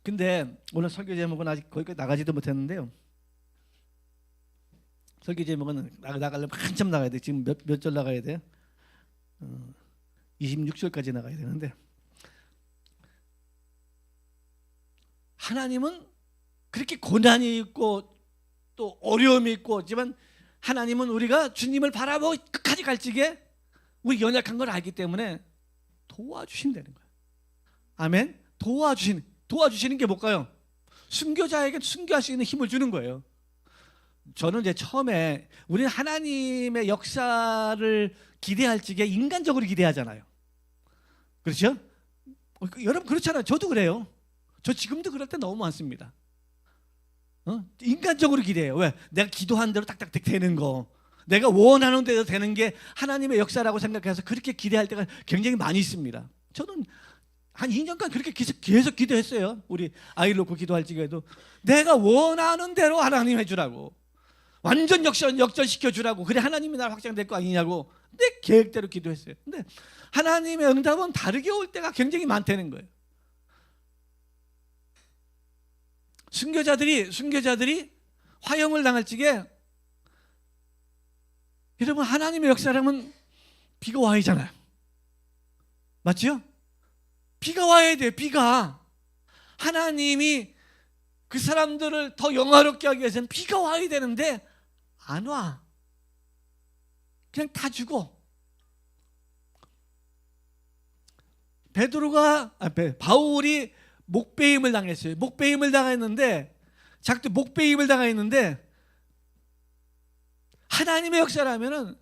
근데 오늘 설교 제목은 아직 거기까지 나가지도 못했는데요. 설교 제목은 나가려면 한참 나가야 돼. 지금 몇 절 나가야 돼요? 26절까지 나가야 되는데 하나님은 그렇게 고난이 있고 또 어려움이 있고 하지만 하나님은 우리가 주님을 바라보고 끝까지 갈 적에 우리 연약한 걸 알기 때문에 도와주신다는 거예요. 아멘. 도와주시는 게 뭘까요? 순교자에게 순교할 수 있는 힘을 주는 거예요. 저는 이제 처음에 우리는 하나님의 역사를 기대할 적에 인간적으로 기대하잖아요. 그렇죠? 여러분 그렇잖아요. 저도 그래요. 저 지금도 그럴 때 너무 많습니다. 인간적으로 기대해요. 왜? 내가 기도한 대로 딱딱 되는 거, 내가 원하는 대로 되는 게 하나님의 역사라고 생각해서 그렇게 기대할 때가 굉장히 많이 있습니다. 저는 한 2년간 그렇게 계속 기도했어요. 우리 아이를 놓고 기도할 적에도 내가 원하는 대로 하나님 해주라고, 완전 역전시켜 주라고, 그래 하나님이 날 확장될 거 아니냐고 내 계획대로 기도했어요. 근데 하나님의 응답은 다르게 올 때가 굉장히 많다는 거예요. 순교자들이 화형을 당할 적에 여러분 하나님의 역사라면 비가 와야 하잖아요. 맞죠? 비가 와야 돼요. 비가. 하나님이 그 사람들을 더 영화롭게 하기 위해서는 비가 와야 되는데 안 와. 그냥 다 죽어. 바울이 목배임을 당했어요. 목배임을 당했는데 하나님의 역사라면은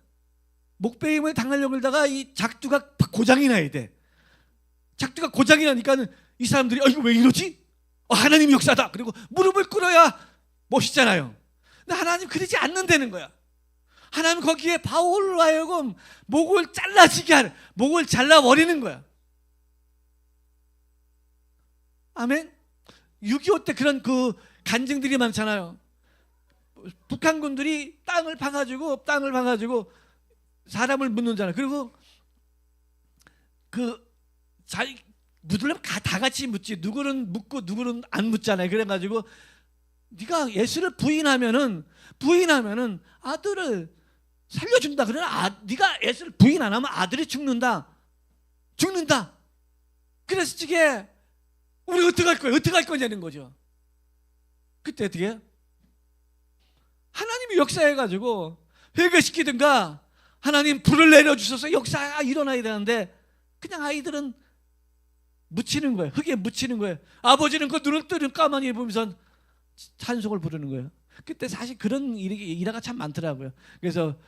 목배임을 당하려고 하다가 이 작두가 고장이 나야 돼. 작두가 고장이 나니까는 이 사람들이 이거 왜 이러지? 하나님의 역사다. 그리고 무릎을 꿇어야 멋있잖아요. 근데 하나님 그러지 않는다는 거야. 하나님 거기에 바울로 하여금 목을 목을 잘라버리는 거야. 아멘. 6.25 때 그런 그 간증들이 많잖아요. 북한군들이 땅을 파가지고 사람을 묻는잖아요. 그리고 묻으려면 다 같이 묻지. 누구는 묻고 누구는 안 묻잖아요. 그래가지고 네가 예수를 부인하면은 아들을 살려준다. 그러나 네가 예수를 부인 안 하면 아들이 죽는다. 그래서 이게 우리 어떻게 할 거냐는 거죠. 그때 어떻게 해요? 하나님이 역사해가지고 회개시키든가 하나님 불을 내려주셔서 역사가 일어나야 되는데 그냥 아이들은 묻히는 거예요. 흙에 묻히는 거예요. 아버지는 그 눈을 뜨는 까마귀 보면서 찬송을 부르는 거예요. 그때 사실 그런 일화가 참 많더라고요. 그래서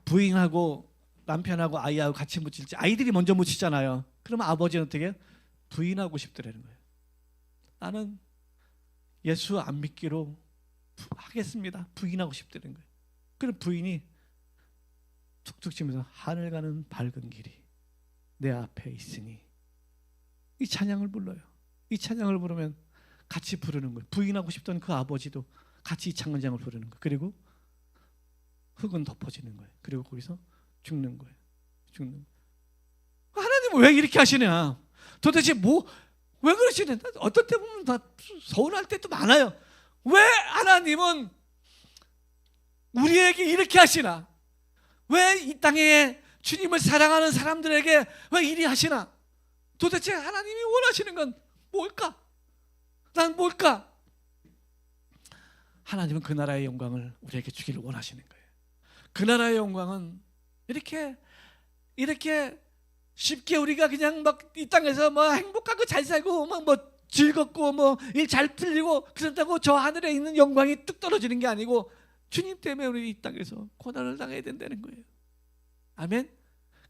부인하고 남편하고 아이하고 같이 묻힐 때 아이들이 먼저 묻히잖아요. 그러면 아버지는 어떻게 해요? 부인하고 싶더라는 거예요. 나는 예수 안 믿기로 하겠습니다. 부인하고 싶다는 거예요. 그럼 부인이 툭툭 치면서 하늘 가는 밝은 길이 내 앞에 있으니 이 찬양을 불러요. 이 찬양을 부르면 같이 부르는 거예요. 부인하고 싶던 그 아버지도 같이 이 찬양을 부르는 거예요. 그리고 흙은 덮어지는 거예요. 그리고 거기서 죽는 거예요. 하나님은 왜 이렇게 하시냐? 도대체 왜 그러시냐? 어떤 때 보면 다 서운할 때도 많아요. 왜 하나님은 우리에게 이렇게 하시나? 왜 이 땅에 주님을 사랑하는 사람들에게 왜 이리 하시나? 도대체 하나님이 원하시는 건 뭘까? 난 뭘까? 하나님은 그 나라의 영광을 우리에게 주기를 원하시는 거예요. 그 나라의 영광은 이렇게 쉽게 우리가 그냥 막 이 땅에서 뭐 행복하고 잘 살고 뭐 즐겁고 뭐 일 잘 풀리고 그런다고 저 하늘에 있는 영광이 뚝 떨어지는 게 아니고 주님 때문에 우리 이 땅에서 고난을 당해야 된다는 거예요. 아멘.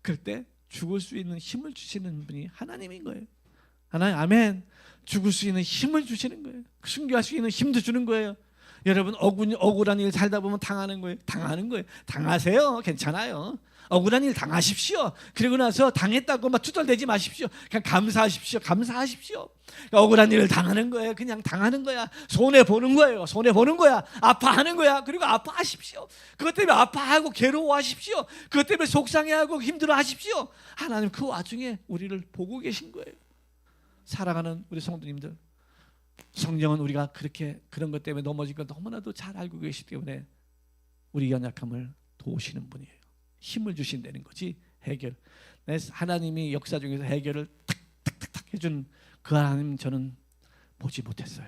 그럴 때 죽을 수 있는 힘을 주시는 분이 하나님인 거예요. 하나님, 아멘. 죽을 수 있는 힘을 주시는 거예요. 순교할 수 있는 힘도 주는 거예요. 여러분 억울한 일 살다 보면 당하는 거예요. 당하세요. 괜찮아요. 억울한 일 당하십시오. 그리고 나서 당했다고 막 투덜대지 마십시오. 그냥 감사하십시오. 억울한 일을 당하는 거예요. 그냥 당하는 거야. 손해 보는 거야. 아파하는 거야. 그리고 아파하십시오. 그것 때문에 아파하고 괴로워하십시오. 그것 때문에 속상해하고 힘들어하십시오. 하나님 그 와중에 우리를 보고 계신 거예요. 사랑하는 우리 성도님들, 성령은 우리가 그런 것 때문에 넘어진 걸 너무나도 잘 알고 계시기 때문에 우리 연약함을 도우시는 분이에요. 힘을 주신다는 거지. 해결. 하나님이 역사 중에서 해결을 탁탁탁 해준 그 하나님 저는 보지 못했어요.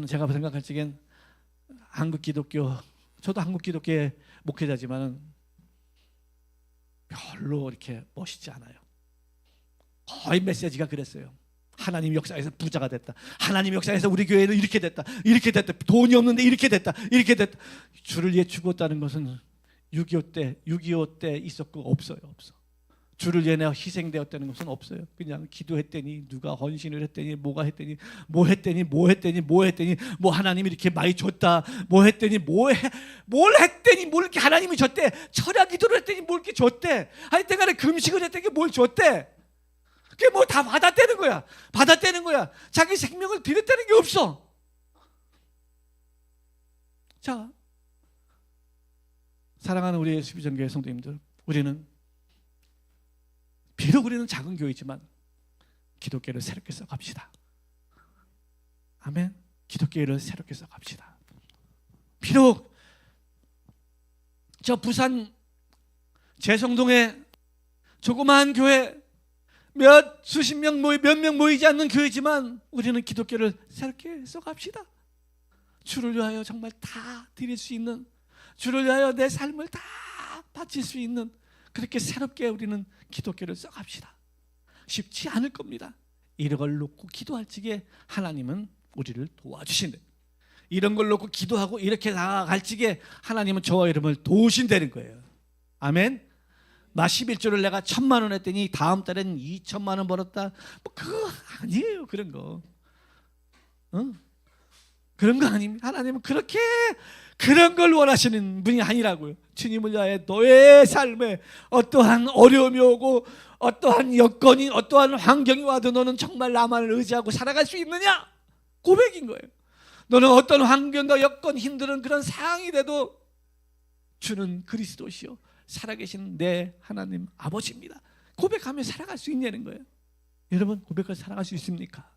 제가 생각할 적엔 저도 한국 기독교의 목회자지만은 별로 이렇게 멋있지 않아요. 거의 메시지가 그랬어요. 하나님 역사에서 부자가 됐다. 하나님 역사에서 우리 교회는 이렇게 됐다. 돈이 없는데 이렇게 됐다. 주를 위해 죽었다는 것은 6.25 때 있었고 없어요. 주를 위해 내가 희생되었다는 것은 없어요. 그냥 기도했더니 누가 헌신을 했더니 뭐가 했더니 뭐 하나님이 이렇게 많이 줬다. 뭘 했더니 뭘 이렇게 하나님이 줬대. 철야 기도를 했더니 뭘 이렇게 줬대. 하여튼 간에 금식을 했더니 뭘 줬대. 그게 뭐 다 받았다는 거야. 자기 생명을 드렸다는 게 없어. 자, 사랑하는 우리 수비전교회 성도님들, 비록 우리는 작은 교회지만 기독교를 새롭게 써갑시다. 아멘. 기독교를 새롭게 써갑시다. 비록 저 부산 재성동에 조그마한 교회 몇 명 모이지 않는 교회지만 우리는 기독교를 새롭게 써갑시다. 주를 위하여 정말 다 드릴 수 있는, 주를 위하여 내 삶을 다 바칠 수 있는, 그렇게 새롭게 우리는 기독교를 써갑시다. 쉽지 않을 겁니다. 이런 걸 놓고 기도할 적에 하나님은 우리를 도와주신다. 이런 걸 놓고 기도하고 이렇게 나아갈 적에 하나님은 저와 여러분을 도우신다는 거예요. 아멘. 11조를 내가 1,000만 원 했더니 다음 달엔 2,000만 원 벌었다. 뭐 그거 아니에요. 그런 거. 그런 거 아닙니다. 하나님은 그렇게 그런 걸 원하시는 분이 아니라고요. 주님을 위하여 너의 삶에 어떠한 어려움이 오고 어떠한 여건이 어떠한 환경이 와도 너는 정말 나만을 의지하고 살아갈 수 있느냐? 고백인 거예요. 너는 어떤 환경과 여건 힘든 그런 상황이 돼도 주는 그리스도시요 살아계신 내 하나님 아버지입니다. 고백하며 살아갈 수 있냐는 거예요. 여러분 고백하며 살아갈 수 있습니까?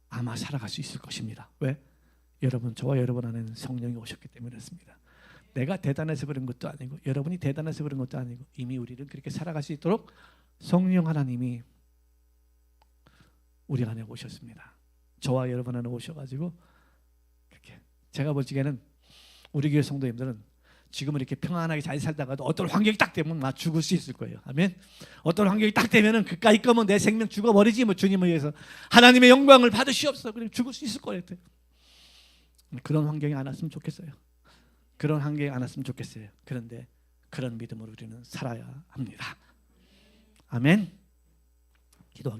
아마 살아갈 수 있을 것입니다. 왜? 여러분 저와 여러분 안에는 성령이 오셨기 때문에 그렇습니다. 내가 대단해서 그런 것도 아니고 여러분이 대단해서 그런 것도 아니고 이미 우리는 그렇게 살아갈 수 있도록 성령 하나님이 우리 안에 오셨습니다. 저와 여러분 안에 오셔가지고 그렇게 제가 보기에는 우리 교회 성도님들은 지금은 이렇게 평안하게 잘 살다가도 어떤 환경이 딱 되면 막 죽을 수 있을 거예요. 아멘. 어떤 환경이 딱 되면은 그까이 거면 내 생명 죽어버리지 뭐 주님을 위해서 하나님의 영광을 받으시옵소서. 그럼 죽을 수 있을 거예요. 그런 환경이 안 왔으면 좋겠어요. 그런 환경이 안 왔으면 좋겠어요. 그런데 그런 믿음으로 우리는 살아야 합니다. 아멘. 기도합니다.